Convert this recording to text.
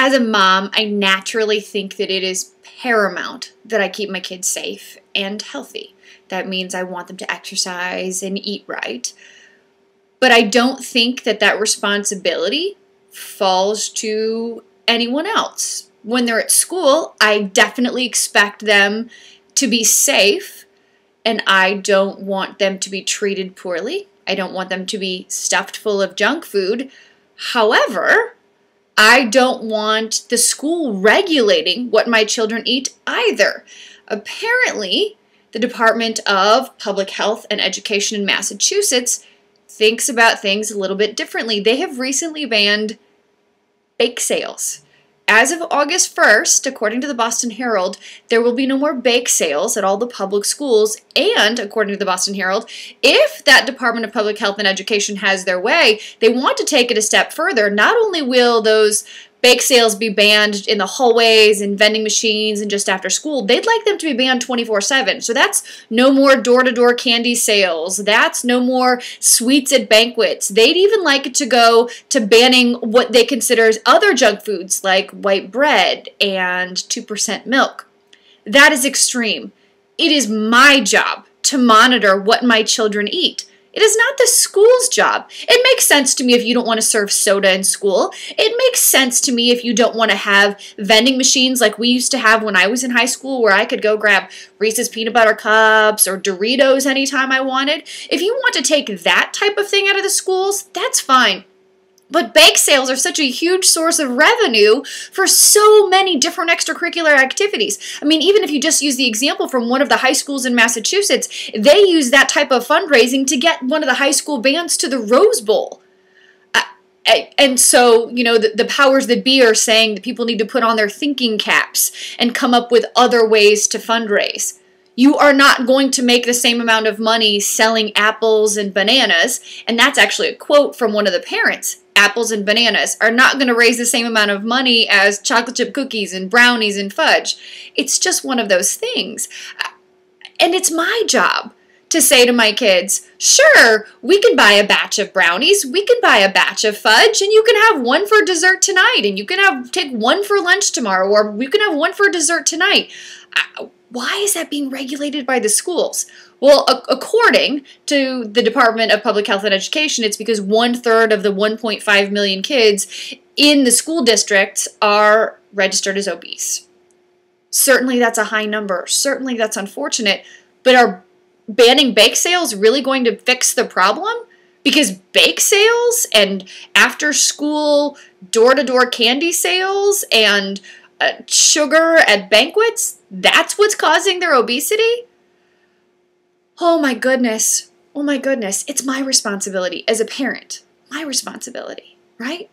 As a mom, I naturally think that it is paramount that I keep my kids safe and healthy. That means I want them to exercise and eat right. But I don't think that that responsibility falls to anyone else. When they're at school, I definitely expect them to be safe, and I don't want them to be treated poorly. I don't want them to be stuffed full of junk food. However, I don't want the school regulating what my children eat either. Apparently, the Department of Public Health and Education in Massachusetts thinks about things a little bit differently. They have recently banned bake sales. As of August 1st, according to the Boston Herald, there will be no more bake sales at all the public schools. And, according to the Boston Herald, if that Department of Public Health and Education has their way, they want to take it a step further. Not only will those bake sales be banned in the hallways and vending machines and just after school, they'd like them to be banned 24/7. So that's no more door-to-door candy sales. That's no more sweets at banquets. They'd even like it to go to banning what they consider as other junk foods like white bread and 2% milk. That is extreme. It is my job to monitor what my children eat. It is not the school's job. It makes sense to me if you don't want to serve soda in school. It makes sense to me if you don't want to have vending machines like we used to have when I was in high school where I could go grab Reese's Peanut Butter Cups or Doritos anytime I wanted. If you want to take that type of thing out of the schools, that's fine. But bake sales are such a huge source of revenue for so many different extracurricular activities. I mean, even if you just use the example from one of the high schools in Massachusetts, they use that type of fundraising to get one of the high school bands to the Rose Bowl. And so, you know, the powers that be are saying that people need to put on their thinking caps and come up with other ways to fundraise. You are not going to make the same amount of money selling apples and bananas, and that's actually a quote from one of the parents. Apples and bananas are not going to raise the same amount of money as chocolate chip cookies and brownies and fudge. It's just one of those things. And it's my job to say to my kids, sure, we can buy a batch of brownies, we can buy a batch of fudge, and you can have one for dessert tonight, and you can take one for lunch tomorrow, or we can have one for dessert tonight. Why is that being regulated by the schools? Well, according to the Department of Public Health and Education, it's because 1/3 of the 1.5 million kids in the school districts are registered as obese. Certainly that's a high number. Certainly that's unfortunate. But are banning bake sales really going to fix the problem? Because bake sales and after-school door-to-door candy sales and sugar at banquets, that's what's causing their obesity? Oh my goodness. Oh my goodness. It's my responsibility as a parent. My responsibility, right?